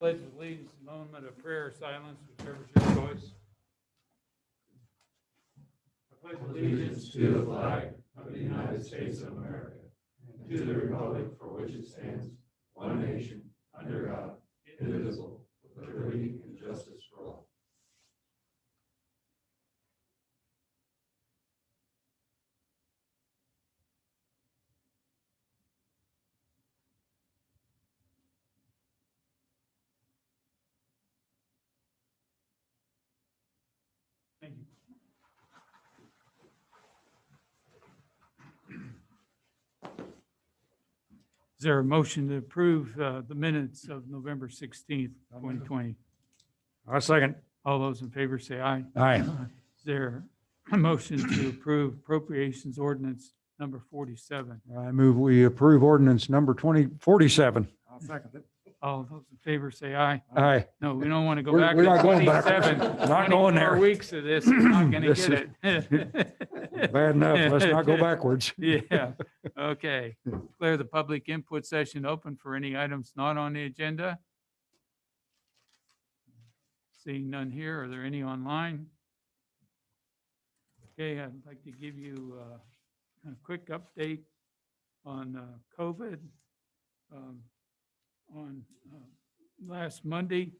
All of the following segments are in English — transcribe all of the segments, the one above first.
Pledge of allegiance, moment of prayer, silence, whichever is your choice. I pledge allegiance to the flag of the United States of America, and to the republic for which it stands, one nation, under God, indivisible, with liberty and justice for all. Thank you. Is there a motion to approve the minutes of November 16th, 2020? I'll second. All those in favor say aye. Aye. Is there a motion to approve appropriations ordinance number 47? I move we approve ordinance number 2047. I'll second it. All those in favor say aye. Aye. No, we don't want to go We're- back we're to not going backwards. 27. Not going there. 24 weeks of this, we're not going to This get it. Bad enough. Let's not go backwards. Yeah, okay. Declare the public input session open for any items not on the agenda. Seeing none here, are there any online? Okay, I'd like to give you a quick update on COVID. On last Monday,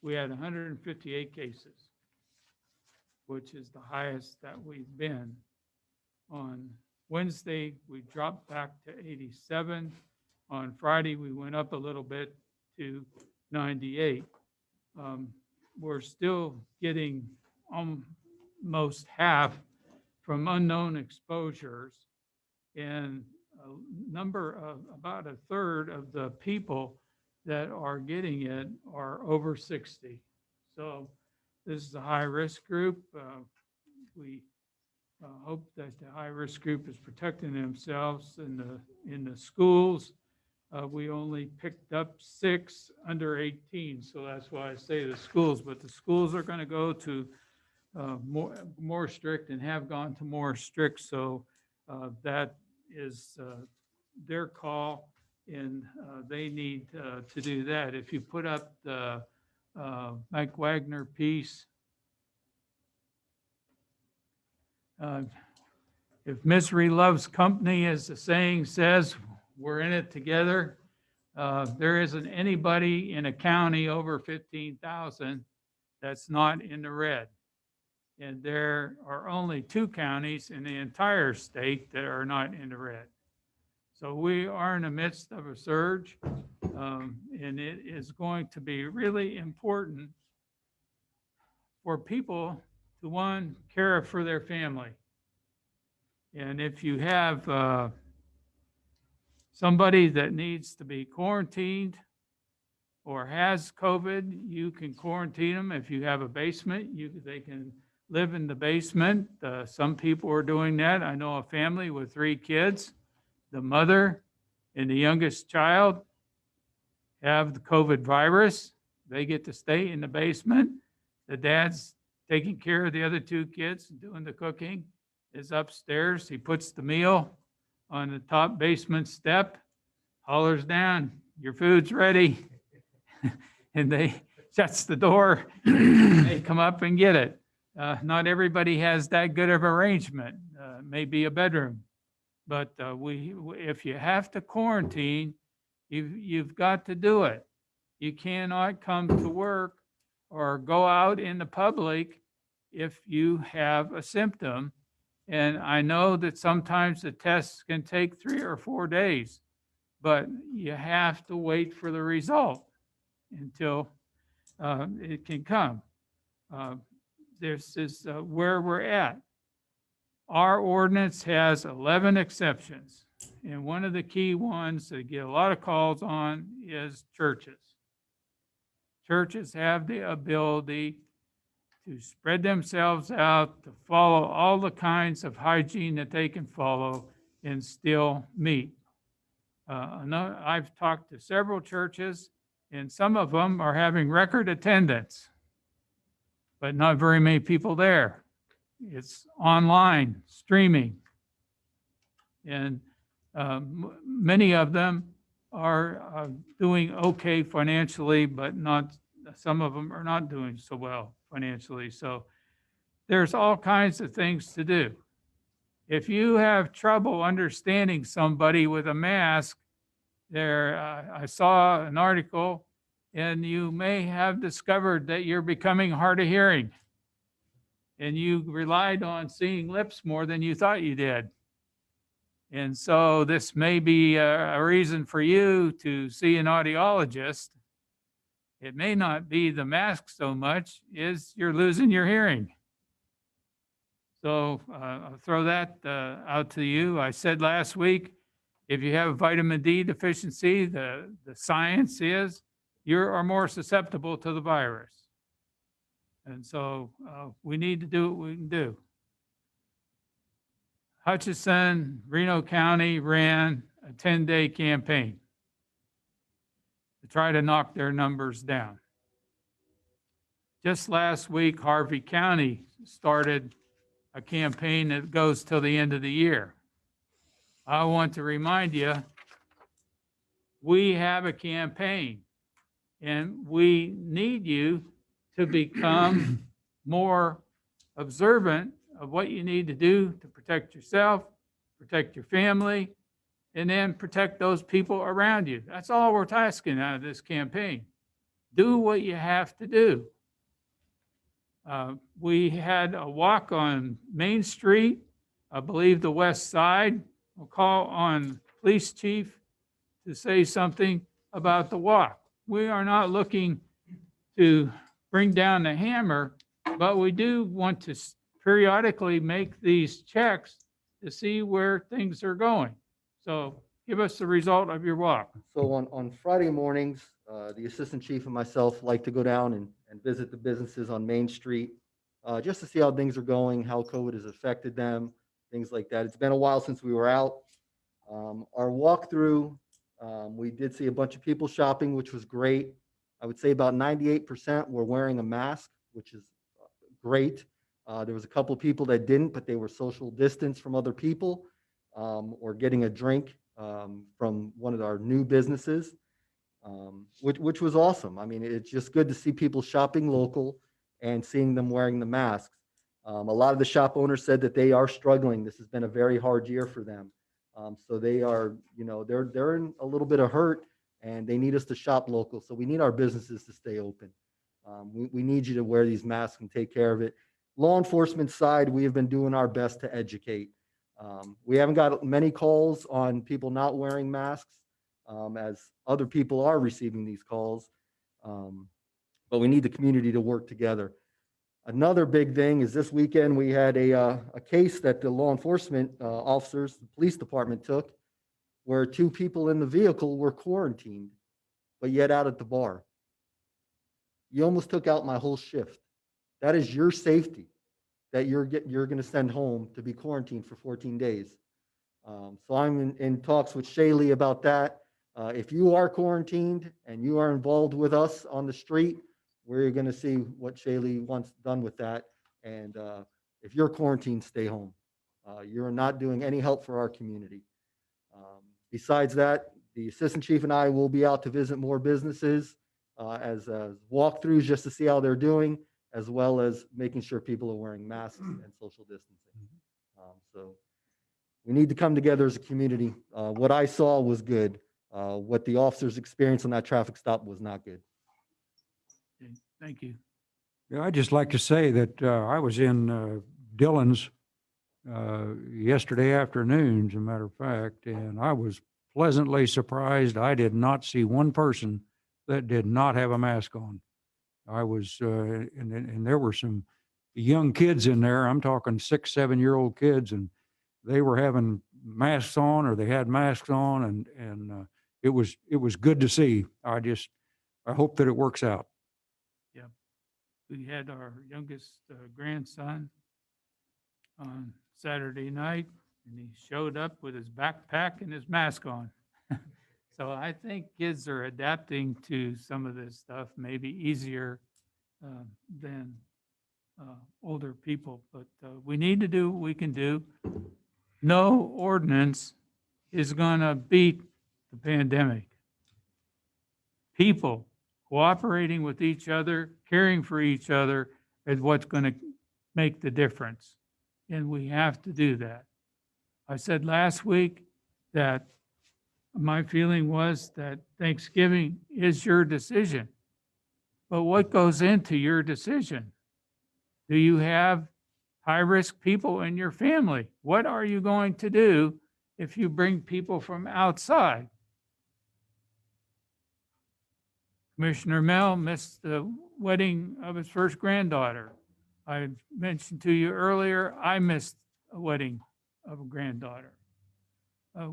we had 158 cases, which is the highest that we've been. On Wednesday, we dropped back to 87. On Friday, we went up a little bit to 98. We're still getting almost half from unknown exposures, and about a third of the people that are getting it are over 60. So this is a high-risk group. We hope that the high-risk group is protecting themselves in the schools. We only picked up 6 under 18, so that's why I say the schools. But the schools are going to go to more strict and have gone to more strict. So that is their call, and they need to do that. If you put up the Mike Wagner piece, if misery loves company, as the saying says, we're in it together. There isn't anybody in a county over 15,000 that's not in the red. And there are only 2 counties in the entire state that are not in the red. So we are in the midst of a surge, and it is going to be really important for people to, one, care for their family. And if you have somebody that needs to be quarantined or has COVID, you can quarantine them. If you have a basement, they can live in the basement. Some people are doing that. I know a family with 3 kids. The mother and the youngest child have the COVID virus. They get to stay in the basement. The dad's taking care of the other 2 kids, doing the cooking, is upstairs. He puts the meal on the top basement step, hollers down, your food's ready. And they shuts the door. They come up and get it. Not everybody has that good of arrangement. Maybe a bedroom. But if you have to quarantine, you've got to do it. You cannot come to work or go out in the public if you have a symptom. And I know that sometimes the tests can take 3 or 4 days, but you have to wait for the result until it can come. This is where we're at. Our ordinance has 11 exceptions, and one of the key ones that get a lot of calls on is churches. Churches have the ability to spread themselves out, to follow all the kinds of hygiene that they can follow and still meet. I've talked to several churches, and some of them are having record attendance, but not very many people there. It's online, streaming. And many of them are doing okay financially, but not, some of them are not doing so well financially. So there's all kinds of things to do. If you have trouble understanding somebody with a mask, I saw an article, and you may have discovered that you're becoming hard of hearing. And you relied on seeing lips more than you thought you did. And so this may be a reason for you to see an audiologist. It may not be the mask so much as you're losing your hearing. So I'll throw that out to you. I said last week, if you have vitamin D deficiency, the science is you are more susceptible to the virus. And so we need to do what we can do. Hutchinson, Reno County ran a 10-day campaign to try to knock their numbers down. Just last week, Harvey County started a campaign that goes till the end of the year. I want to remind you, we have a campaign, and we need you to become more observant of what you need to do to protect yourself, protect your family, and then protect those people around you. That's all we're asking out of this campaign. Do what you have to do. We had a walk on Main Street, I believe the west side. We'll call on police chief to say something about the walk. We are not looking to bring down the hammer, but we do want to periodically make these checks to see where things are going. So give us the result of your walk. So on Friday mornings, the assistant chief and myself like to go down and visit the businesses on Main Street, just to see how things are going, how COVID has affected them, things like that. It's been a while since we were out. Our walkthrough, we did see a bunch of people shopping, which was great. I would say about 98% were wearing a mask, which is great. There was a couple of people that didn't, but they were social distance from other people, or getting a drink from one of our new businesses, which was awesome. I mean, it's just good to see people shopping local and seeing them wearing the masks. A lot of the shop owners said that they are struggling. This has been a very hard year for them. So they are, they're in a little bit of hurt, and they need us to shop local. So we need our businesses to stay open. We need you to wear these masks and take care of it. Law enforcement side, we have been doing our best to educate. We haven't got many calls on people not wearing masks, as other people are receiving these calls. But we need the community to work together. Another big thing is this weekend we had a case that the law enforcement officers, the police department took, where 2 people in the vehicle were quarantined, but yet out at the bar. You almost took out my whole shift. That is your safety that you're going to send home to be quarantined for 14 days. So I'm in talks with Shaylee about that. If you are quarantined and you are involved with us on the street, we're going to see what Shaylee wants done with that. And if you're quarantined, stay home. You're not doing any help for our community. Besides that, the assistant chief and I will be out to visit more businesses as walkthroughs just to see how they're doing, as well as making sure people are wearing masks and social distancing. So we need to come together as a community. What I saw was good. What the officers experienced on that traffic stop was not good. Okay, thank you. Yeah, I'd just like to say that I was in Dillon's yesterday afternoon, as a matter of fact, and I was pleasantly surprised. I did not see one person that did not have a mask on. I was, and there were some young kids in there. I'm talking 6, 7-year-old kids, and they were having masks on, or they had masks on, and it was good to see. I hope that it works out. Yeah, we had our youngest grandson on Saturday night, and he showed up with his backpack and his mask on. So I think kids are adapting to some of this stuff, maybe easier than older people, but we need to do what we can do. No ordinance is going to beat the pandemic. people cooperating with each other, caring for each other is what's going to make the difference. And we have to do that. I said last week that my feeling was that Thanksgiving is your decision. But what goes into your decision? Do you have high-risk people in your family? What are you going to do if you bring people from outside? Commissioner Mel missed the wedding of his first granddaughter. I mentioned to you earlier, I missed a wedding of a granddaughter.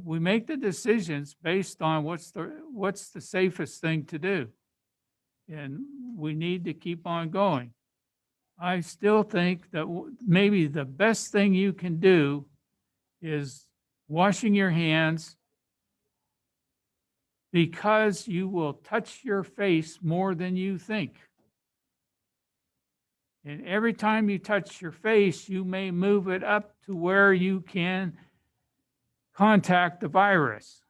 We make the decisions based on what's the safest thing to do. And we need to keep on going. I still think that maybe the best thing you can do is washing your hands, because you will touch your face more than you think. And every time you touch your face, you may move it up to where you can contact the virus.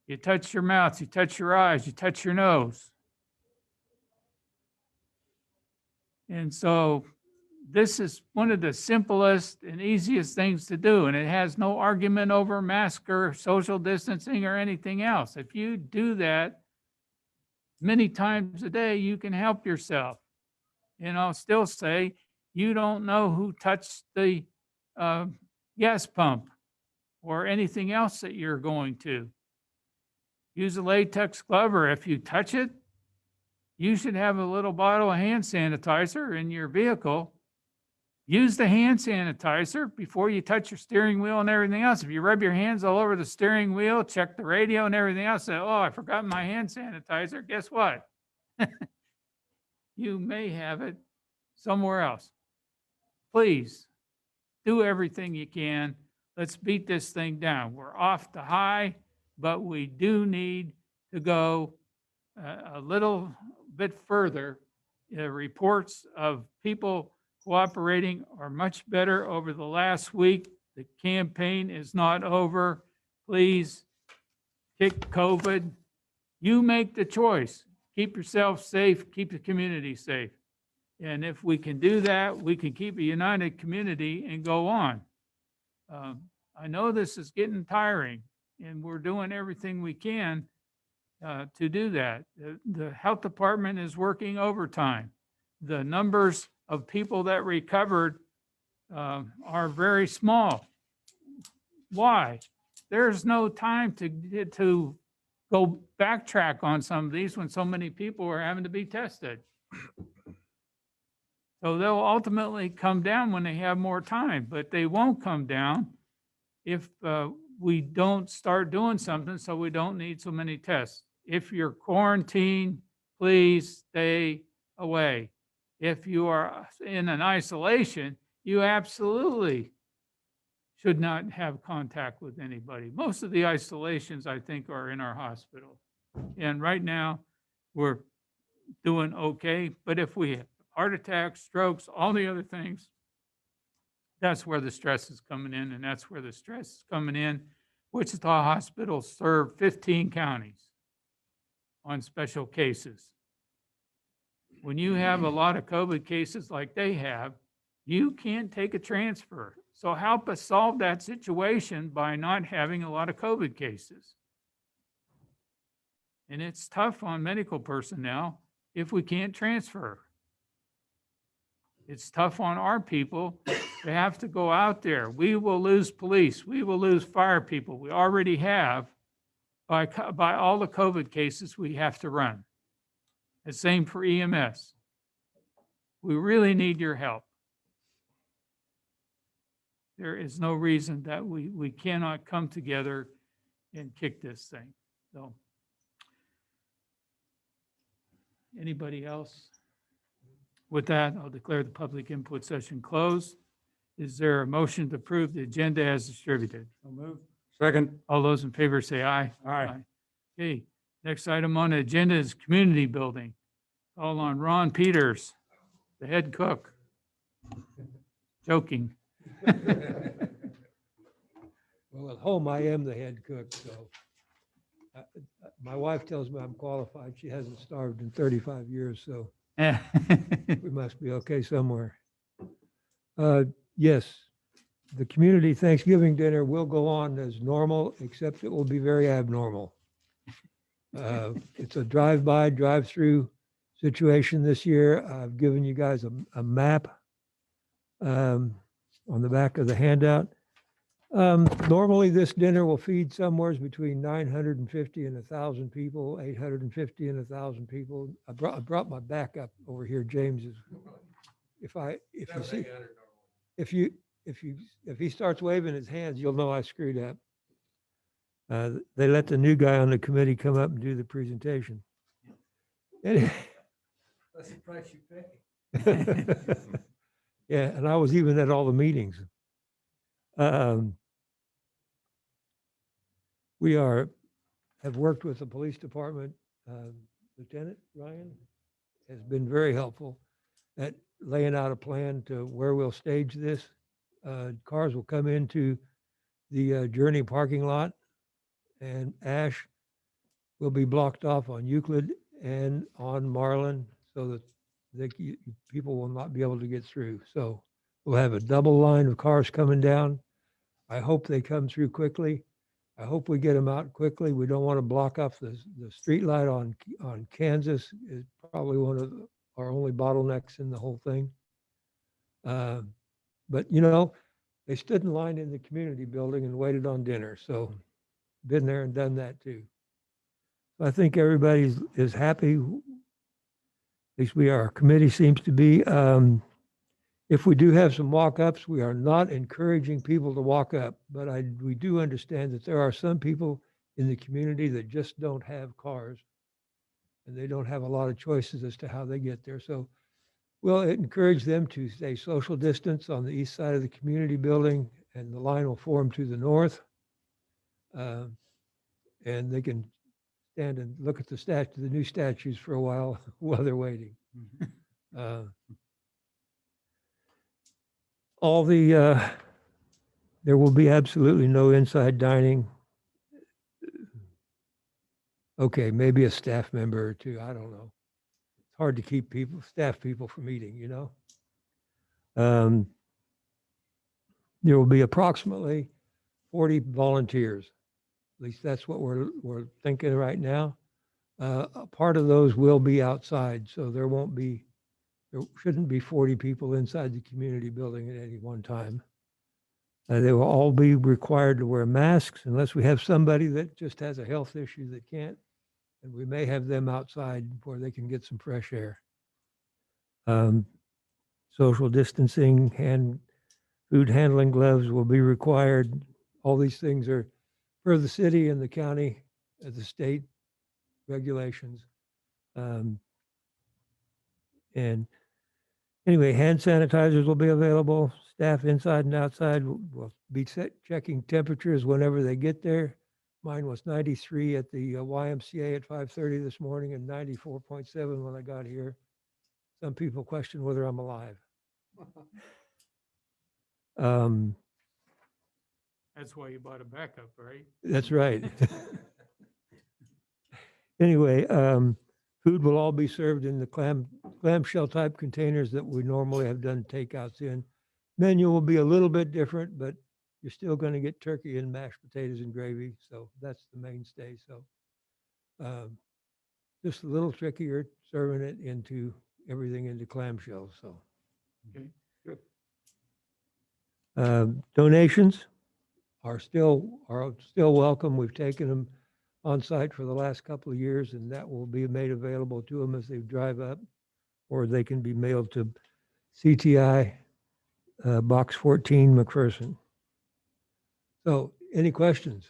You touch your mouth, you touch your eyes, you touch your nose. And so this is one of the simplest and easiest things to do, and it has no argument over mask or social distancing or anything else. If you do that many times a day, you can help yourself. And I'll still say, you don't know who touched the gas pump or anything else that you're going to. Use a latex glove, or if you touch it, you should have a little bottle of hand sanitizer in your vehicle. Use the hand sanitizer before you touch your steering wheel and everything else. If you rub your hands all over the steering wheel, check the radio and everything else, say, oh, I forgot my hand sanitizer, guess what? You may have it somewhere else. Please do everything you can. Let's beat this thing down. We're off the high, but we do need to go a little bit further. Reports of people cooperating are much better over the last week. The campaign is not over. Please kick COVID. You make the choice. Keep yourself safe, keep the community safe. And if we can do that, we can keep a united community and go on. I know this is getting tiring, and we're doing everything we can to do that. The health department is working overtime. The numbers of people that recovered are very small. Why? There's no time to go backtrack on some of these when so many people are having to be tested. So they'll ultimately come down when they have more time, but they won't come down if we don't start doing something so we don't need so many tests. If you're quarantined, please stay away. If you are in an isolation, you absolutely should not have contact with anybody. Most of the isolations, I think, are in our hospital. And right now, we're doing okay. But if we have heart attacks, strokes, all the other things, that's where the stress is coming in, and that's where the stress is coming in. Wichita Hospital served 15 counties on special cases. When you have a lot of COVID cases like they have, you can't take a transfer. So help us solve that situation by not having a lot of COVID cases. And it's tough on medical personnel if we can't transfer. It's tough on our people to have to go out there. We will lose police. We will lose fire people. We already have by all the COVID cases we have to run. The same for EMS. We really need your help. There is no reason that we cannot come together and kick this thing. So, anybody else? With that, I'll declare the public input session closed. Is there a motion to approve the agenda as distributed? So moved. Second. All those in favor say aye. Aye. Okay, next item on the agenda is community building. Call on Ron Peters, the head cook. Joking. Well, at home, I am the head cook, so My wife tells me I'm qualified. She hasn't starved in 35 years, so we must be okay somewhere. Yes, the community Thanksgiving dinner will go on as normal, except it will be very abnormal. It's a drive-by, drive-through situation this year. I've given you guys a map on the back of the handout. Normally, this dinner will feed somewhere between 950 and 1,000 people, 850 and 1,000 people. I brought my backup over here, James. If he starts waving his hands, you'll know I screwed up. They let the new guy on the committee come up and do the presentation. That's the price you pay. Yeah, and I was even at all the meetings. We have worked with the police department. Lieutenant Ryan has been very helpful at laying out a plan to where we'll stage this. Cars will come into the Journey parking lot, and Ash will be blocked off on Euclid and on Marlin so that people will not be able to get through. So we'll have a double line of cars coming down. I hope they come through quickly. I hope we get them out quickly. We don't want to block off the street light on Kansas. Is probably one of our only bottlenecks in the whole thing. But they stood in line in the community building and waited on dinner. So been there and done that too. I think everybody is happy. At least we are. Our committee seems to be. If we do have some walk-ups, we are not encouraging people to walk up, but we do understand that there are some people in the community that just don't have cars, and they don't have a lot of choices as to how they get there. So we'll encourage them to stay social distance on the east side of the community building, and the line will form to the north. And they can stand and look at the new statues for a while they're waiting. There will be absolutely no inside dining. Okay, maybe a staff member or two, I don't know. It's hard to keep staff people from eating, There will be approximately 40 volunteers. At least that's what we're thinking right now. A part of those will be outside, so there shouldn't be 40 people inside the community building at any one time. They will all be required to wear masks unless we have somebody that just has a health issue that can't, and we may have them outside where they can get some fresh air. Social distancing, food handling gloves will be required. All these things are for the city and the county, the state regulations. And anyway, hand sanitizers will be available. Staff inside and outside will be checking temperatures whenever they get there. Mine was 93 at the YMCA at 5:30 this morning and 94.7 when I got here. Some people question whether I'm alive. That's why you bought a backup, right? That's right. Anyway, food will all be served in the clamshell type containers that we normally have done takeouts in. Menu will be a little bit different, but you're still going to get turkey and mashed potatoes and gravy. So that's the mainstay. So just a little trickier serving it everything into clamshells. So Okay. donations are still welcome. We've taken them on site for the last couple of years, and that will be made available to them as they drive up, or they can be mailed to CTI Box 14, McPherson. So, any questions?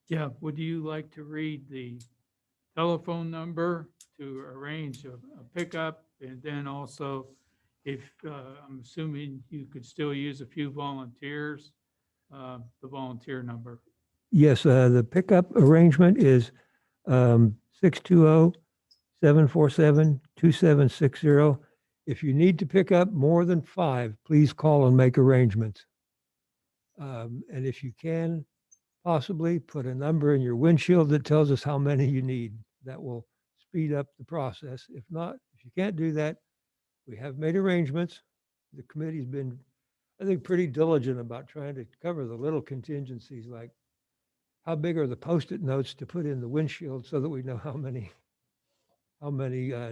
Yeah, would you like to read the telephone number to arrange a pickup? And then also, if, I'm assuming you could still use a few volunteers, the volunteer number. Yes, the pickup arrangement is 620-747-2760. If you need to pick up more than 5, please call and make arrangements. And if you can possibly put a number in your windshield that tells us how many you need. That will speed up the process. If not, if you can't do that, we have made arrangements. The committee's been, I think, pretty diligent about trying to cover the little contingencies, like how big are the Post-it notes to put in the windshield so that we know how many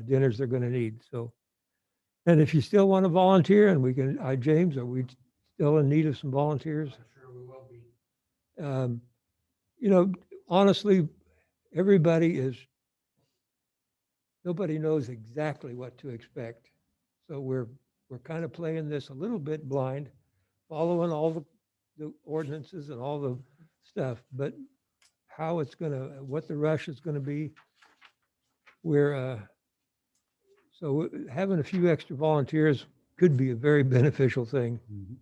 dinners they're going to need. So, and if you still want to volunteer, and we can, James, are we still in need of some volunteers? Sure we will be. You know, honestly, nobody knows exactly what to expect. So we're kind of playing this a little bit blind, following all the ordinances and all the stuff, but what the rush is gonna be, so having a few extra volunteers could be a very beneficial thing. Mhm.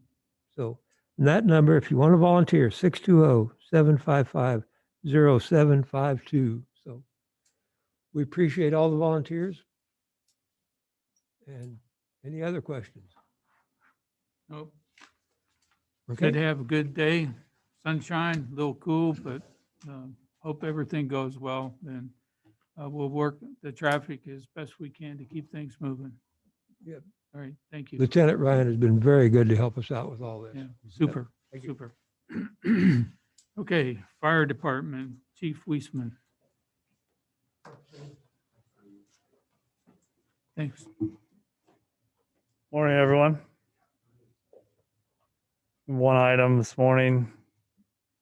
So that number, if you want to volunteer, 620-755-0752. So we appreciate all the volunteers. And any other questions? Nope. Okay, Good to have a good day, sunshine, a little cool, but hope everything goes well. And we'll work the traffic as best we can to keep things moving. Yep. All right, thank you. Lieutenant Ryan has been very good to help us out with all this. Yeah, super, Thank you. super. Okay, Fire Department, Chief Weisman. Thanks. Morning, everyone. One item this morning.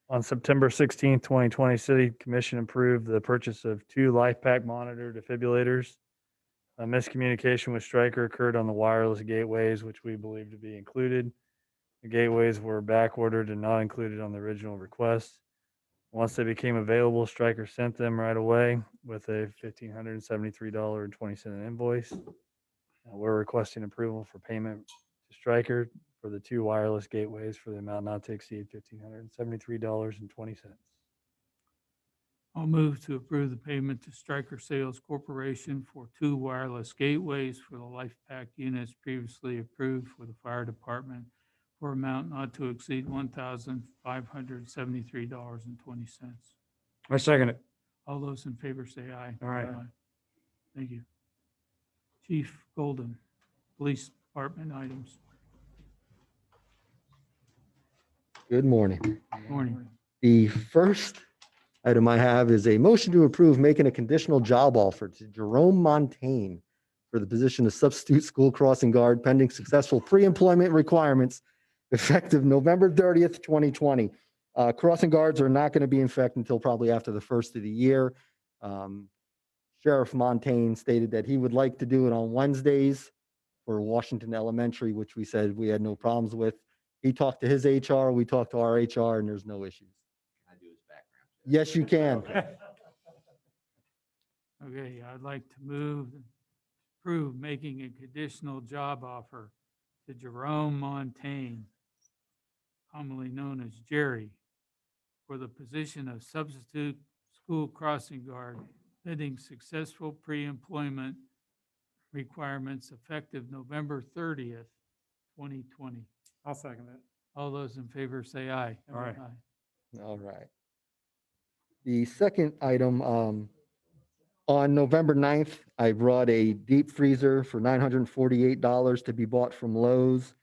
On September 16th, 2020, City Commission approved the purchase of 2 LifePak monitor defibrillators. A miscommunication with Stryker occurred on the wireless gateways, which we believe to be included. The gateways were back ordered and not included on the original request. Once they became available, Stryker sent them right away with a $1,573.20 invoice. We're requesting approval for payment to Stryker for the 2 wireless gateways for the amount not to exceed $1,573.20. I'll move to approve the payment to Stryker Sales Corporation for 2 wireless gateways for the LifePak units previously approved for the fire department for amount not to exceed $1,573.20. I second it. All those in favor say aye. All right. Thank you. Chief Golden, Police Department items. Good morning. Morning. The first item I have is a motion to approve making a conditional job offer to Jerome Montaigne for the position of substitute school crossing guard pending successful pre-employment requirements effective November 30th, 2020. Crossing guards are not going to be in effect until probably after the first of the year. Sheriff Montaigne stated that he would like to do it on Wednesdays for Washington Elementary, which we said we had no problems with. He talked to his HR, we talked to our HR, and there's no issues. Yes, you can. Okay, I'd like to approve making a conditional job offer to Jerome Montaigne, commonly known as Jerry, for the position of substitute school crossing guard, pending successful pre-employment requirements effective November 30th, 2020. I'll second it. All those in favor say aye. Aye. All right. The second item, on November 9th, I brought a deep freezer for $948 to be bought from Lowe's.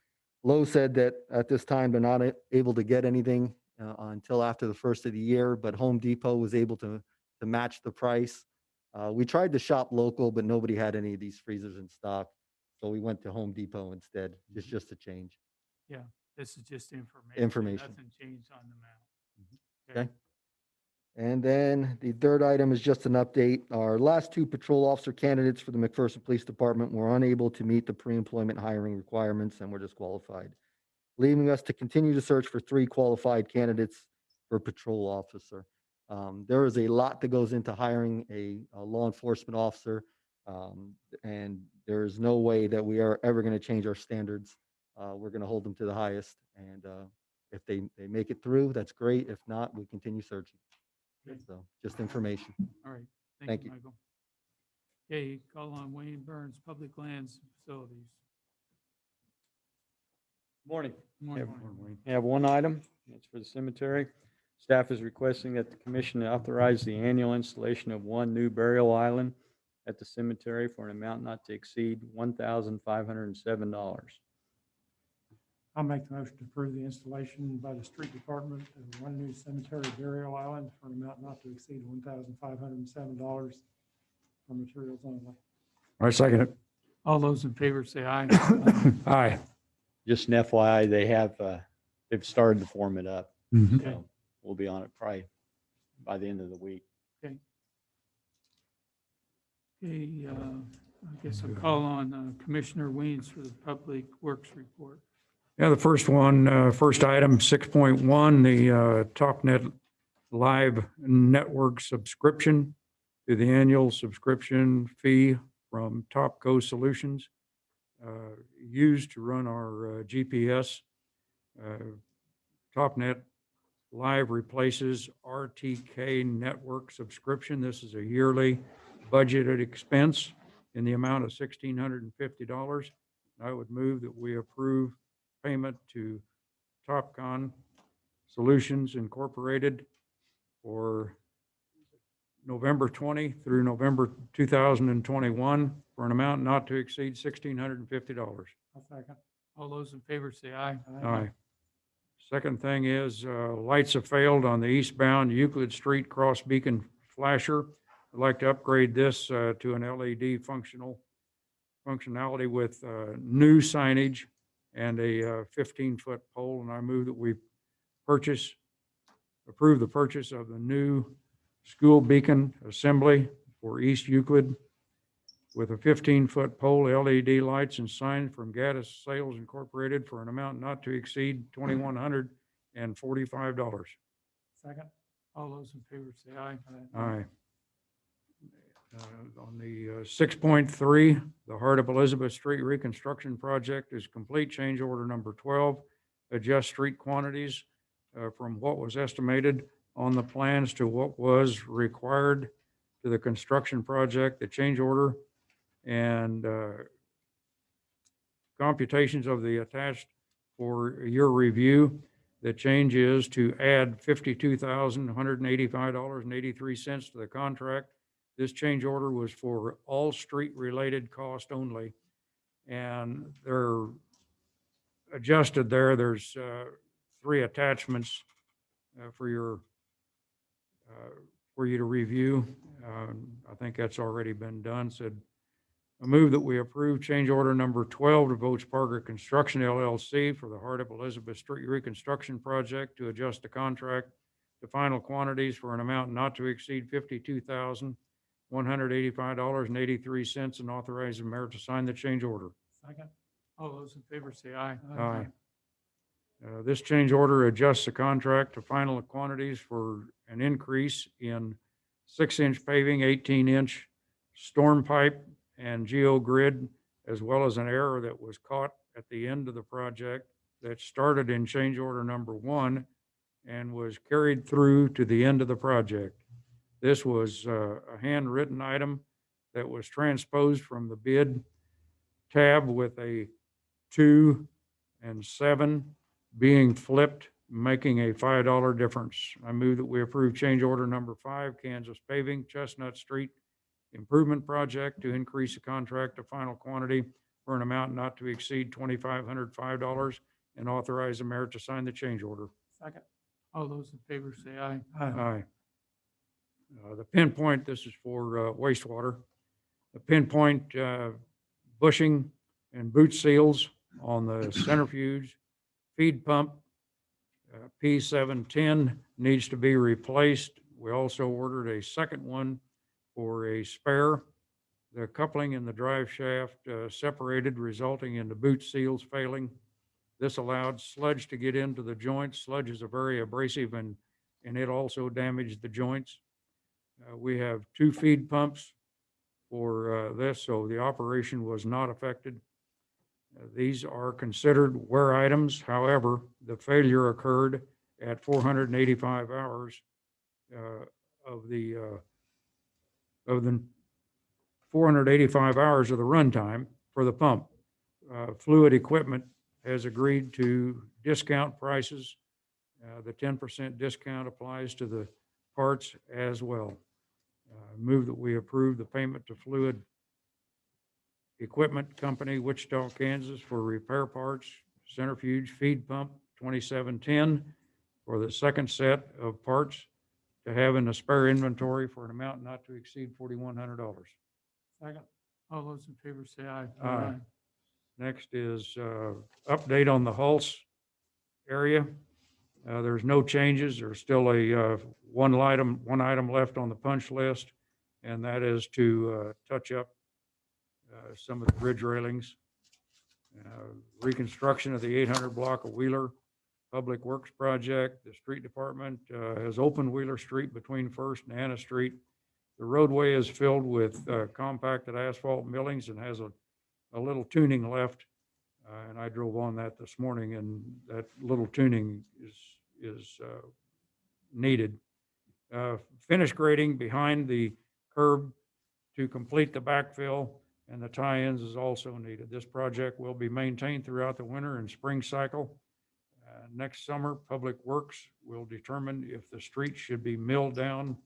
Lowe's said that at this time, they're not able to get anything until after the first of the year, but Home Depot was able to match the price. We tried to shop local, but nobody had any of these freezers in stock. So we went to Home Depot instead. It's just a change. Yeah, this is just information. Information. Nothing changed on the amount. Okay. And then the third item is just an update. Our last 2 patrol officer candidates for the McPherson Police Department were unable to meet the pre-employment hiring requirements and were disqualified, leaving us to continue to search for 3 qualified candidates for patrol officer. There is a lot that goes into hiring a law enforcement officer, and there is no way that we are ever going to change our standards. We're going to hold them to the highest, and if they make it through, that's great. If not, we continue searching. Okay. So just information. All right, Thank thank you, you. Michael. Okay, call on Wayne Burns, Public Lands Facilities. Morning. Morning. I have one item. It's for the cemetery. Staff is requesting that the commission authorize the annual installation of one new burial island at the cemetery for an amount not to exceed $1,507. I'll make the motion to approve the installation by the street department of one new cemetery burial island for an amount not to exceed $1,507 for materials only. I second it. All those in favor say aye. Aye. Just an FYI, they've started to form it up. Mhm. So we'll be on it probably by the end of the week. Okay, I guess I'll call on Commissioner Weens for the Public Works Report. Yeah, the first one, first item, 6.1, the TopNet Live Network subscription to the annual subscription fee from Topco Solutions, used to run our GPS. TopNet Live replaces RTK Network subscription. This is a yearly budgeted expense in the amount of $1,650. I would move that we approve payment to Topcon Solutions Incorporated for November 20 through November 2021 for an amount not to exceed $1,650. I'll second. All those in favor say aye. Aye. Second thing is, lights have failed on the eastbound Euclid Street cross beacon flasher. I'd like to upgrade this to an LED functionality with new signage and a 15-foot pole, and I move that we approve the purchase of the new school beacon assembly for East Euclid with a 15-foot pole, LED lights and sign from Gaddis Sales Incorporated for an amount not to exceed $2,145. Second. All those in favor say aye. Aye. On the 6.3, the Heart of Elizabeth Street reconstruction project is complete. Change order number 12, adjust street quantities from what was estimated on the plans to what was required to the construction project. The change order and computations of the attached for your review. The change is to add $52,185.83 to the contract. This change order was for all street-related cost only, and they're adjusted there. There's 3 attachments for you to review. I think that's already been done. Said, I move that we approve change order number 12 to Votes Parker Construction LLC for the Heart of Elizabeth Street reconstruction project to adjust the contract to final quantities for an amount not to exceed $52,185.83 and authorize the mayor to sign the change order. Second. All those in favor say aye. Aye. This change order adjusts the contract to final quantities for an increase in 6-inch paving, 18-inch storm pipe, and geogrid, as well as an error that was caught at the end of the project that started in change order number 1 and was carried through to the end of the project. This was a handwritten item that was transposed from the bid tab with a 2 and 7 being flipped, making a $5 difference. I move that we approve change order number 5, Kansas Paving, Chestnut Street Improvement Project to increase the contract to final quantity for an amount not to exceed $2,505 and authorize the mayor to sign the change order. Second. All those in favor say aye. Aye. The pinpoint, this is for wastewater. The pinpoint bushing and boot seals on the centrifuge feed pump P710 needs to be replaced. We also ordered a second one for a spare. The coupling in the drive shaft separated, resulting in the boot seals failing. This allowed sludge to get into the joints. Sludge is a very abrasive and it also damaged the joints. We have 2 feed pumps for this, so the operation was not affected. These are considered wear items. However, the failure occurred at 485 hours of the 485 hours of the runtime for the pump. Fluid Equipment has agreed to discount prices The 10% discount applies to the parts as well. Move that we approve the payment to Fluid Equipment Company, Wichita, Kansas, for repair parts, centrifuge, feed pump 2710 for the second set of parts to have in the spare inventory for an amount not to exceed $4,100. Second. All those in favor say aye. Aye. Next is update on the Hulse area. There's no changes. There's still a one item left on the punch list, and that is to touch up some of the bridge railings. Reconstruction of the 800 block of Wheeler Public Works project. The street department has opened Wheeler Street between First and Anna Street. The roadway is filled with compacted asphalt millings and has a little tuning left. And I drove on that this morning, and that little tuning is needed. Finish grading behind the curb to complete the backfill and the tie-ins is also needed. This project will be maintained throughout the winter and spring cycle. Next summer, Public Works will determine if the street should be milled down,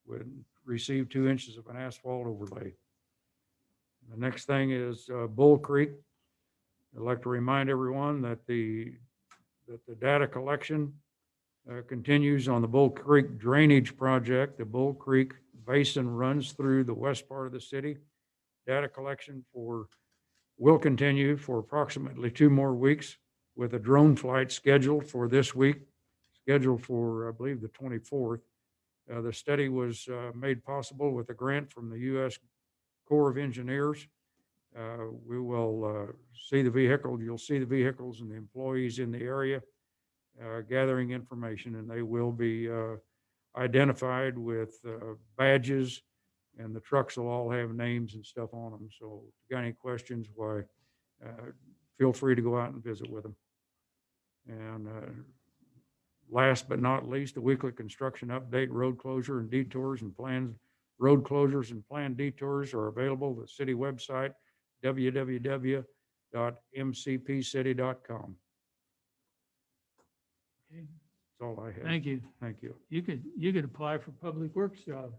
would receive 2 inches of an asphalt overlay. The next thing is Bull Creek. I'd like to remind everyone that the data collection continues on the Bull Creek drainage project. The Bull Creek Basin runs through the west part of the city. Data collection will continue for approximately 2 more weeks, with a drone flight scheduled for this week, scheduled for, I believe, the 24th. The study was made possible with a grant from the U.S. Corps of Engineers. We will see the vehicle. You'll see the vehicles and the employees in the area gathering information, and they will be identified with badges, and the trucks will all have names and stuff on them. So if you got any questions, why, feel free to go out and visit with them. And last but not least, a weekly construction update, road closure and detours and planned road closures and planned detours are available at the city website, www.mcpcity.com. Okay. That's all I have. Thank you. Thank you. You could apply for Public Works job.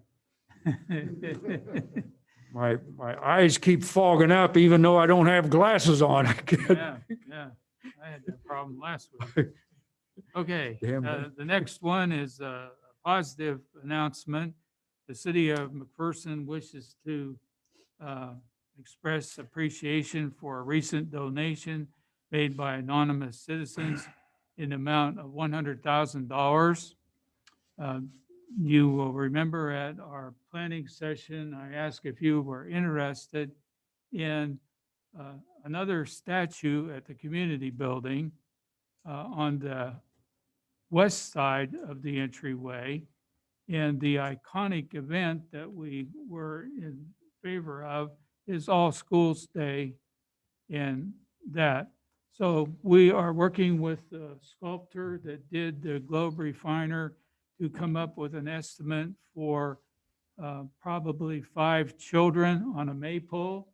My eyes keep fogging up even though I don't have glasses on. Yeah, yeah. I had that problem last week. Okay, Damn it. the next one is a positive announcement. The city of McPherson wishes to express appreciation for a recent donation made by anonymous citizens in the amount of $100,000. You will remember at our planning session, I asked if you were interested in another statue at the community building on the west side of the entryway. And the iconic event that we were in favor of is All Schools Day in that. So we are working with the sculptor that did the Globe Refiner to come up with an estimate for probably 5 children on a maypole.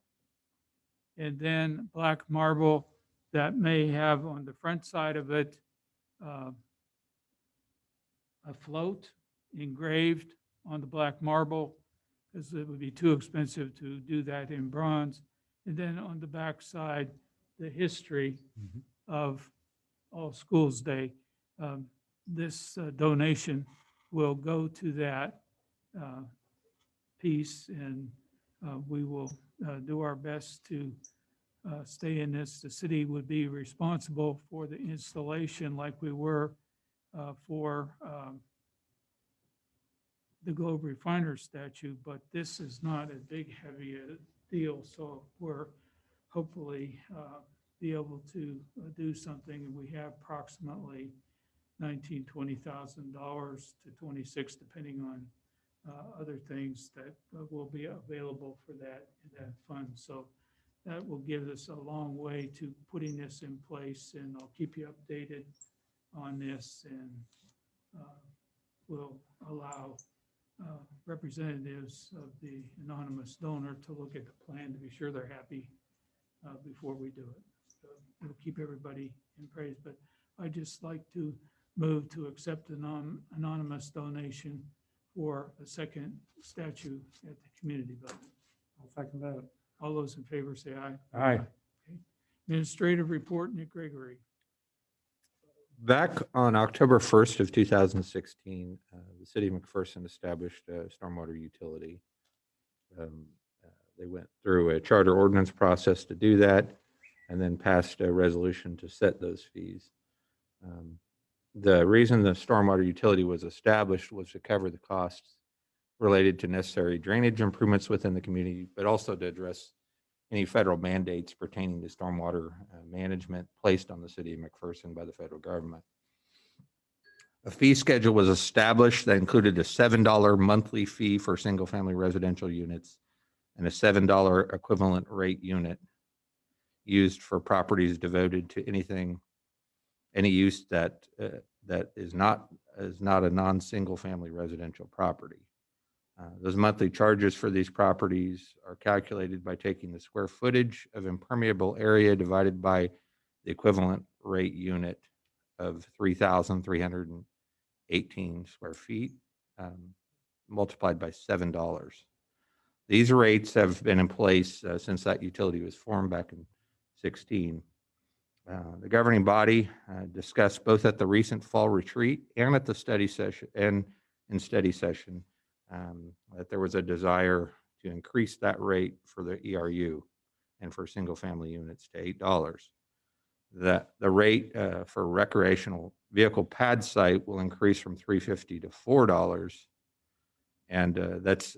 And then black marble that may have on the front side of it a float engraved on the black marble, because it would be too expensive to do that in bronze. And then on the back side, the history of All Schools Day. This donation will go to that piece, and we will do our best to stay in this. The city would be responsible for the installation like we were for the Globe Refiner statue, but this is not a big, heavy deal, so we're hopefully be able to do something, and we have approximately $20,000 to 26, depending on other things that will be available for that in that fund. So that will give us a long way to putting this in place, and I'll keep you updated on this, and we'll allow representatives of the anonymous donor to look at the plan to be sure they're happy before we do it. So it'll keep everybody in praise, but I'd just like to Move to accept an anonymous donation for a second statue at the community building. I'll second that. All those in favor say aye. Aye. Okay. Administrative report, Nick Gregory. Back on October 1st of 2016, the city of McPherson established a stormwater utility. They went through a charter ordinance process to do that and then passed a resolution to set those fees. The reason the stormwater utility was established was to cover the costs related to necessary drainage improvements within the community, but also to address any federal mandates pertaining to stormwater management placed on the city of McPherson by the federal government. A fee schedule was established that included a $7 monthly fee for single-family residential units and a $7 equivalent rate unit used for properties devoted to any use that is not a non-single family residential property. Those monthly charges for these properties are calculated by taking the square footage of impermeable area divided by the equivalent rate unit of 3,318 square feet, multiplied by $7. These rates have been in place since that utility was formed back in 16. The governing body discussed both at the recent fall retreat and at the study session in study session that there was a desire to increase that rate for the ERU and for single family units to $8. That the rate for recreational vehicle pad site will increase from $3.50 to $4. And that's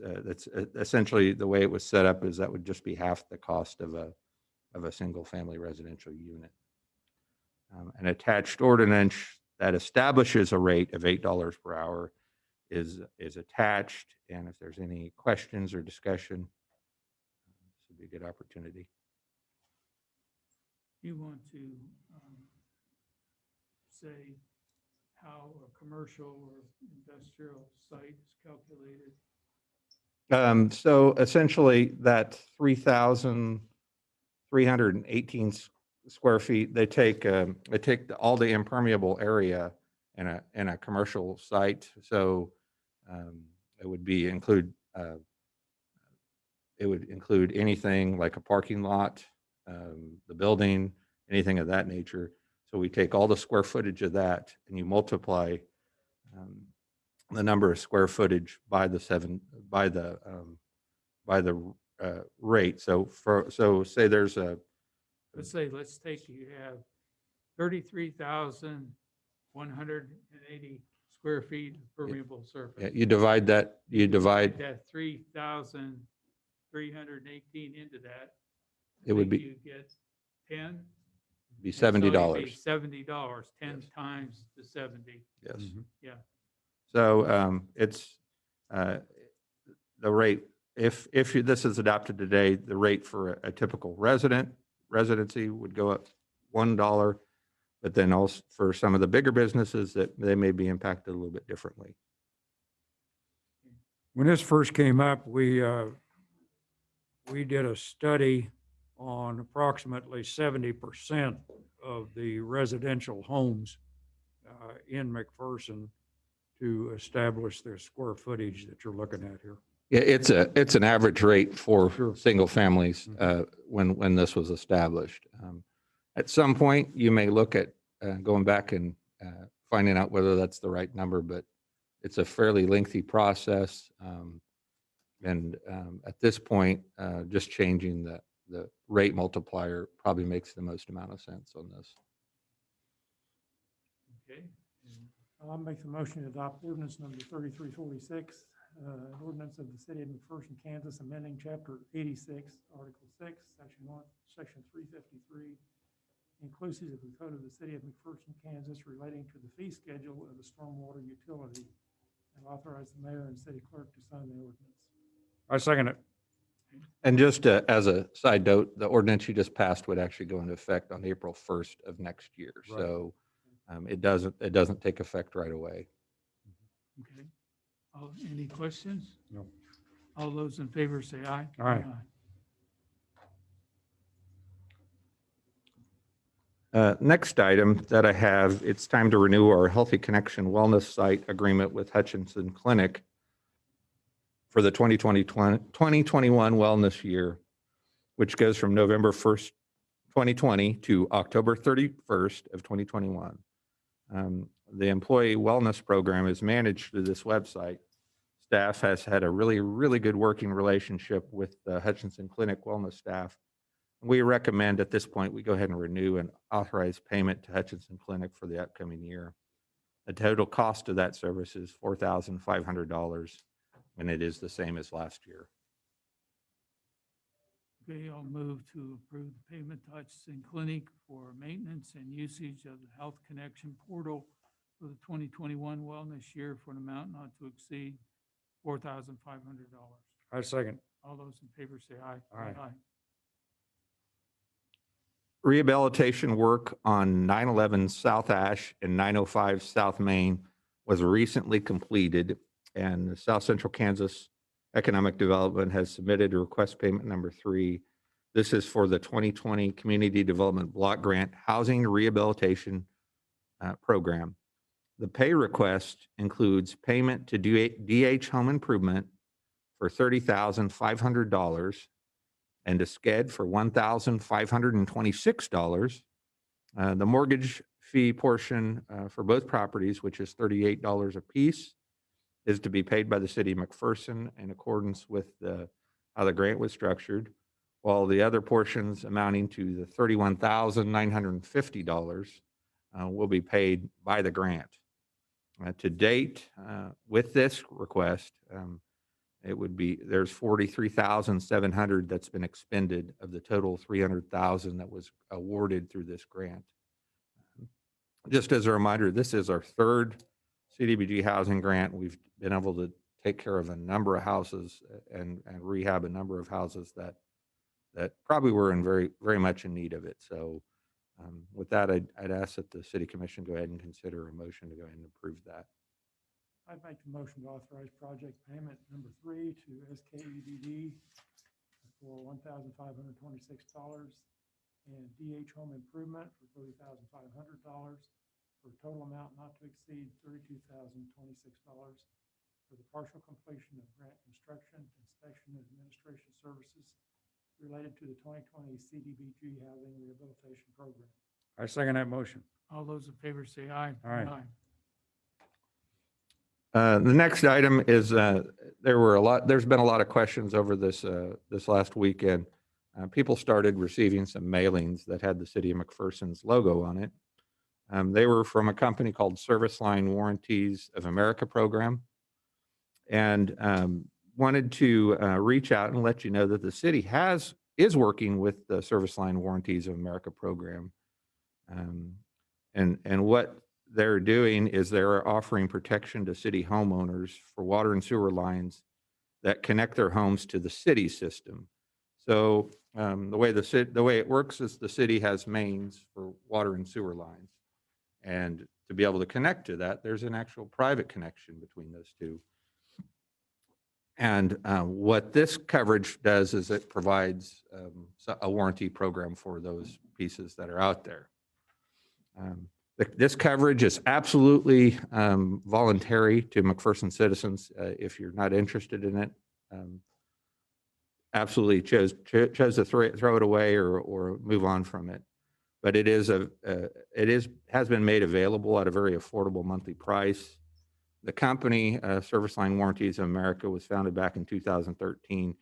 essentially the way it was set up, is that would just be half the cost of a single family residential unit. An attached ordinance that establishes a rate of $8 per hour is attached, and if there's any questions or discussion, this would be a good opportunity. You want to say how a commercial or industrial site is calculated? So essentially, that 3,318 square feet, they take all the impermeable area in a commercial site. So it would include anything like a parking lot, the building, anything of that nature. So we take all the square footage of that and you multiply the number of square footage by the rate. So say there's a, Let's take, you have 33,180 square feet of permeable surface. you divide that 3,318 into that. it would be You get 10. be and so it'd be $70. $70, 10 Yes. times the 70. Yes. Yeah. So it's the rate, if this is adopted today, the rate for a typical residency would go up $1, but then also for some of the bigger businesses that they may be impacted a little bit differently. When this first came up, we did a study on approximately 70% of the residential homes in McPherson to establish their square footage that you're looking at here. Yeah, it's an average rate for Sure. single families when this was established. At some point, you may look at going back and finding out whether that's the right number, but it's a fairly lengthy process. And at this point, just changing the rate multiplier probably makes the most amount of sense on this. Okay. I'll make the motion to adopt ordinance number 3346, ordinance of the city of McPherson, Kansas, amending chapter 86, article 6, section 1, section 353, inclusive of the code of the city of McPherson, Kansas, relating to the fee schedule of the stormwater utility, and authorize the mayor and city clerk to sign the ordinance. I second it. And just as a side note, the ordinance you just passed would actually go into effect on April 1st of next year. Right. So it doesn't take effect right away. Okay. Any questions? No. All those in favor say aye. Aye. Next item that I have, it's time to renew our Healthy Connection Wellness Site agreement with Hutchinson Clinic for the 2021 wellness year, which goes from November 1st, 2020 to October 31st of 2021. The employee wellness program is managed through this website. Staff has had a really, really good working relationship with the Hutchinson Clinic wellness staff. We recommend at this point, we go ahead and renew and authorize payment to Hutchinson Clinic for the upcoming year. The total cost of that service is $4,500, and it is the same as last year. Okay, I'll move to approve the payment to Hutchinson Clinic for maintenance and usage of the Health Connection portal for the 2021 wellness year for an amount not to exceed $4,500. I second. All those in favor say aye. Aye. Rehabilitation work on 911 South Ash and 905 South Main was recently completed, and the South Central Kansas Economic Development has submitted a request payment number 3. This is for the 2020 Community Development Block Grant Housing Rehabilitation Program. The pay request includes payment to DH Home Improvement for $30,500 and to SCED for $1,526. The mortgage fee portion for both properties, which is $38 apiece, is to be paid by the city of McPherson in accordance with how the grant was structured, while the other portions amounting to the $31,950 will be paid by the grant. To date, with this request, there's $43,700 that's been expended of the total $300,000 that was awarded through this grant. Just as a reminder, this is our third CDBG housing grant. We've been able to take care of a number of houses and rehab a number of houses that probably were in very much in need of it. So with that, I'd ask that the City Commission go ahead and consider a motion to go ahead and approve that. I'd make the motion to authorize project payment number 3 to SKEDD for $1,526 and DH Home Improvement for $30,500 for a total amount not to exceed $32,026 for the partial completion of grant construction, inspection, and administration services related to the 2020 CDBG Housing Rehabilitation Program. I second that motion. All those in favor say aye. Aye. The next item is there's been a lot of questions over this last weekend. People started receiving some mailings that had the City of McPherson's logo on it. They were from a company called Service Line Warranties of America program, and wanted to reach out and let you know that the city is working with the Service Line Warranties of America program, and what they're doing is they're offering protection to city homeowners for water and sewer lines that connect their homes to the city system. So the way it works is the city has mains for water and sewer lines, and to be able to connect to that, there's an actual private connection between those two. And what this coverage does is it provides a warranty program for those pieces that are out there. This coverage is absolutely voluntary to McPherson citizens. If you're not interested in it, absolutely chose to throw it away or move on from it. But has been made available at a very affordable monthly price. The company, Service Line Warranties of America, was founded back in 2013,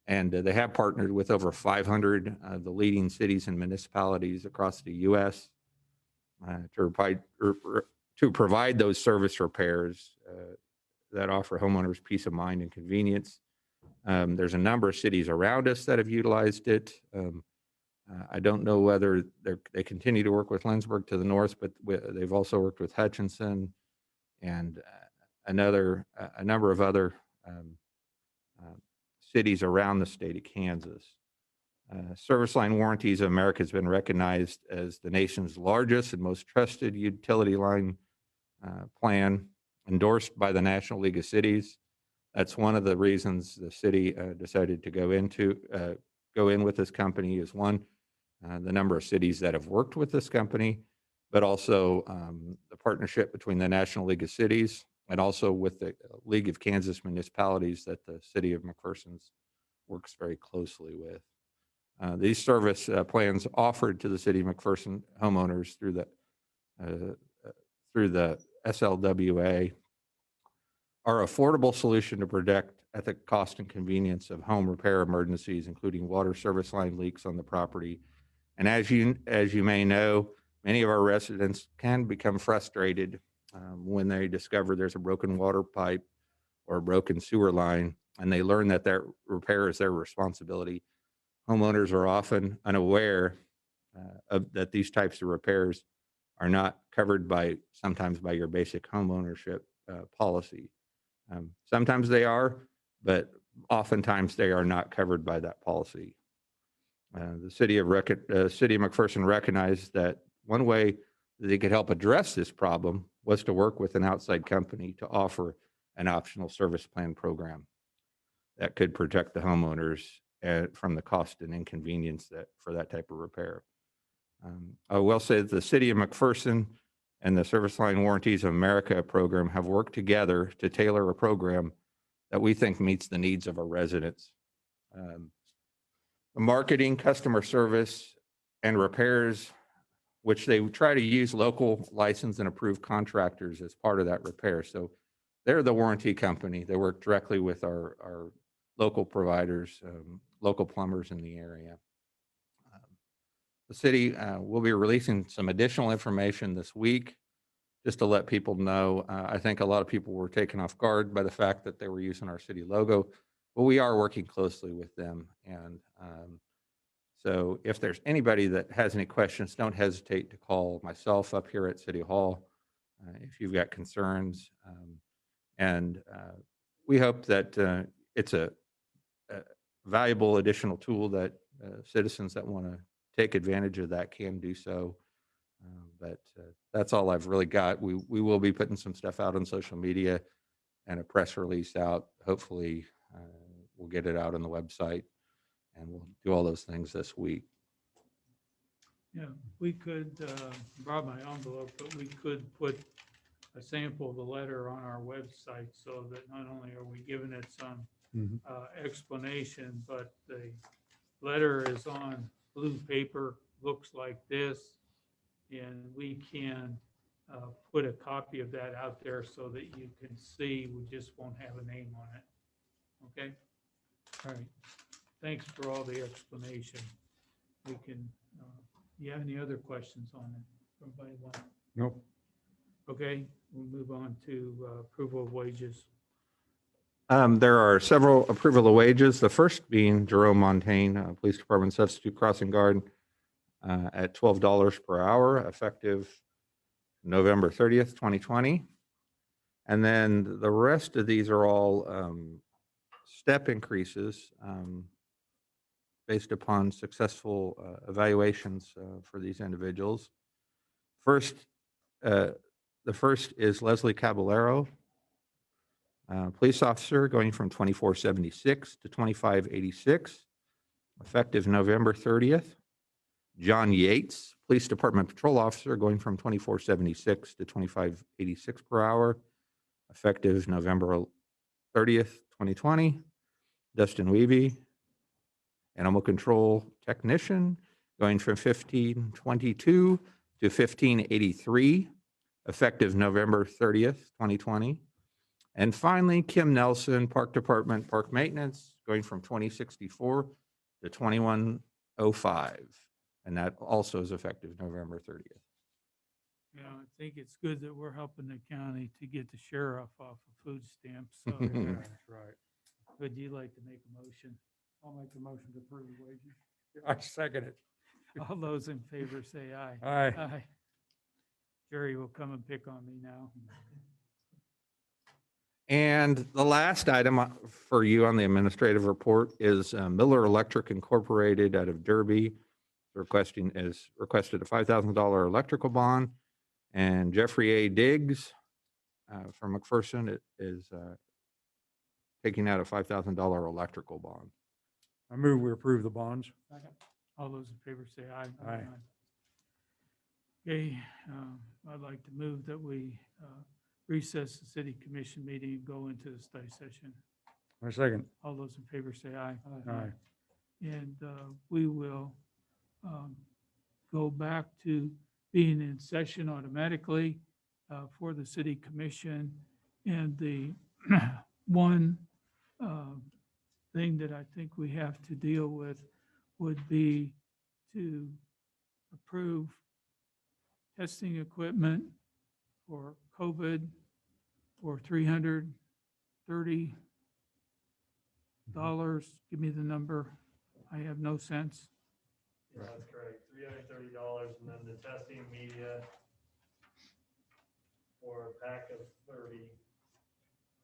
and they have partnered with over 500 the leading cities and municipalities across the U.S. To provide those service repairs that offer homeowners peace of mind and convenience. There's a number of cities around us that have utilized it. I don't know whether they continue to work with Lynchburg to the north, but they've also worked with Hutchinson and a number of other cities around the state of Kansas. Service Line Warranties of America has been recognized as the nation's largest and most trusted utility line plan, endorsed by the National League of Cities. That's one of the reasons the city decided to go in with this company. Is one, the number of cities that have worked with this company, but also the partnership between the National League of Cities and also with the League of Kansas Municipalities that the city of McPherson's works very closely with. These service plans offered to the city of McPherson homeowners through the SLWA are affordable solution to protect at the cost and convenience of home repair emergencies, including water service line leaks on the property. And as you may know, many of our residents can become frustrated when they discover there's a broken water pipe or a broken sewer line, and they learn that their repair is their responsibility. Homeowners are often unaware that these types of repairs are not covered sometimes by your basic homeownership policy. Sometimes they are, but oftentimes they are not covered by that policy. The city of McPherson recognized that one way that they could help address this problem was to work with an outside company to offer an optional service plan program that could protect the homeowners from the cost and inconvenience for that type of repair. I will say that the city of McPherson and the Service Line Warranties of America program have worked together to tailor a program that we think meets the needs of our residents. The marketing, customer service, and repairs, which they try to use local licensed and approved contractors as part of that repair. So they're the warranty company. They work directly with our local providers, local plumbers in the area. The city will be releasing some additional information this week just to let people know. I think a lot of people were taken off guard by the fact that they were using our city logo, but we are working closely with them. And so if there's anybody that has any questions, don't hesitate to call myself up here at City Hall if you've got concerns. And we hope that it's a valuable additional tool that citizens that want to take advantage of that can do so. But that's all I've really got. We will be putting some stuff out on social media and a press release out. Hopefully we'll get it out on the website, and we'll do all those things this week. Yeah, we could, brought my envelope, but we could put a sample of the letter on our website so that not only are we giving it some explanation, but the letter is on blue paper, looks like this, and we can put a copy of that out there so that you can see. We just won't have a name on it. Okay? All right. Thanks for all the explanation. We can, you have any other questions on it? Everybody want? Nope. Okay, we'll move on to approval of wages. There are several approval of wages. The first being Jerome Montaigne, Police Department Substitute Crossing Guard at $12 per hour, effective November 30th, 2020. And then the rest of these are all step increases based upon successful evaluations for these individuals. The first is Leslie Caballero, police officer, going from $24.76 to $25.86, effective November 30th. John Yates, Police Department Patrol Officer, going from $24.76 to $25.86 per hour, effective November 30th, 2020. Dustin Weavy, Animal Control Technician, going from $15.22 to $15.83, effective November 30th, 2020. And finally, Kim Nelson, Park Department Park Maintenance, going from $20.64 to $21.05. And that also is effective November 30th. Yeah, I think it's good that we're helping the county to get the sheriff off of food stamps. So That's right. would you like to make a motion? I'll make the motion to approve the wages. I second it. All those in favor say aye. Aye. Aye. Jerry will come and pick on me now. And the last item for you on the administrative report is Miller Electric Incorporated out of Derby requested a $5,000 electrical bond. And Jeffrey A. Diggs from McPherson is taking out a $5,000 electrical bond. I move we approve the bonds. Second. All those in favor say aye. Aye. Okay, I'd like to move that we recess the city commission meeting and go into the study session. A second. All those in favor say aye. Aye. And we will go back to being in session automatically for the city commission. And the one thing that I think we have to deal with would be to approve testing equipment for COVID for $330. Give me the number. I have no sense. Yeah, that's correct. $330, and then the testing media for a pack of 30. Let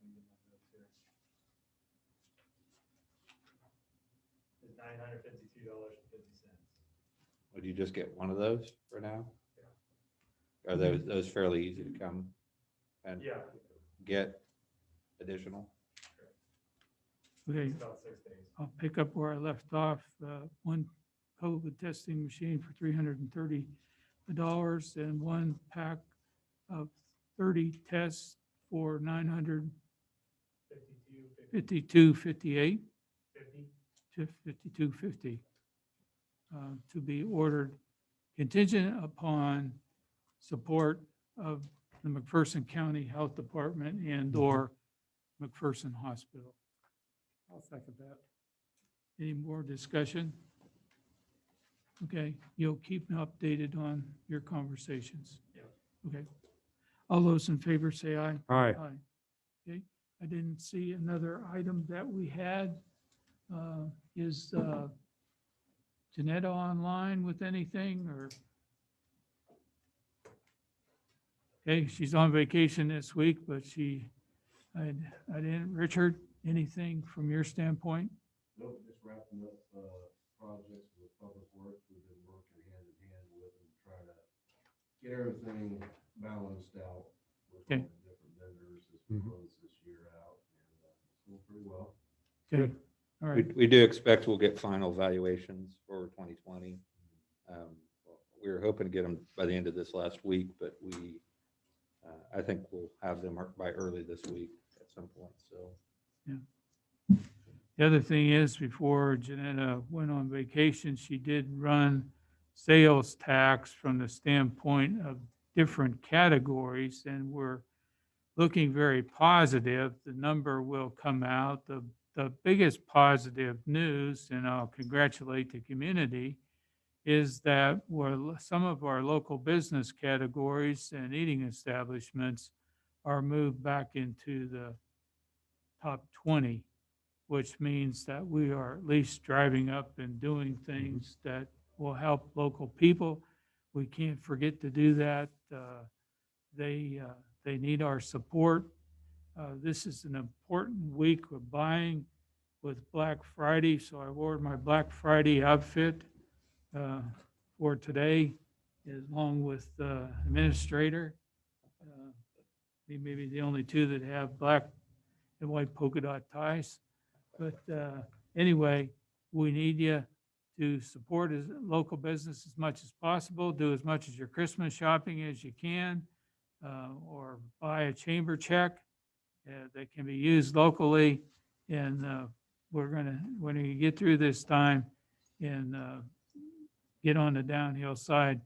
me get my notes here. Is $952.50. Would you just get one of those for now? Are those fairly easy to come and Yeah, get additional? Okay, it's about 6 days. I'll pick up where I left off. One COVID testing machine for $330 and one pack of 30 tests for $952.58 50. to $52.50 to be ordered contingent upon support of the McPherson County Health Department and/or McPherson Hospital. I'll second that. Any more discussion? Okay, you'll keep me updated on your conversations. Yeah. Okay. All those in favor say aye. Aye. Okay, I didn't see another item that we had. Is Janetta online with anything or? Okay, she's on vacation this week, but I didn't, Richard, anything from your standpoint? Nope, just wrapping up, projects with Public Works. We've been working hand in hand with them, trying to get everything balanced out with all Okay. the different vendors as we Mhm. close this year out, and, it's going pretty well. Okay, all right. We do expect we'll get final valuations for 2020. We were hoping to get them by the end of this last week, but I think we'll have them by early this week at some point, so. The other thing is, before Janetta went on vacation, she did run sales tax from the standpoint of different categories, and we're looking very positive. The number will come out. The biggest positive news, and I'll congratulate the community, is that some of our local business categories and eating establishments are moved back into the top 20, which means that we are at least driving up and doing things that will help local people. We can't forget to do that. They need our support. This is an important week of buying with Black Friday, so I wore my Black Friday outfit for today, along with the administrator. We may be the only two that have black and white polka dot ties. But anyway, we need you to support local business as much as possible. Do as much as your Christmas shopping as you can, or buy a chamber check that can be used locally. And we're gonna, when we get through this time and get on the downhill side,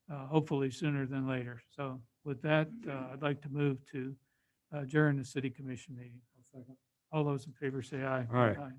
hopefully sooner than later. So with that, I'd like to move to adjourn the city commission meeting. I'll second. All those in favor say aye. Aye.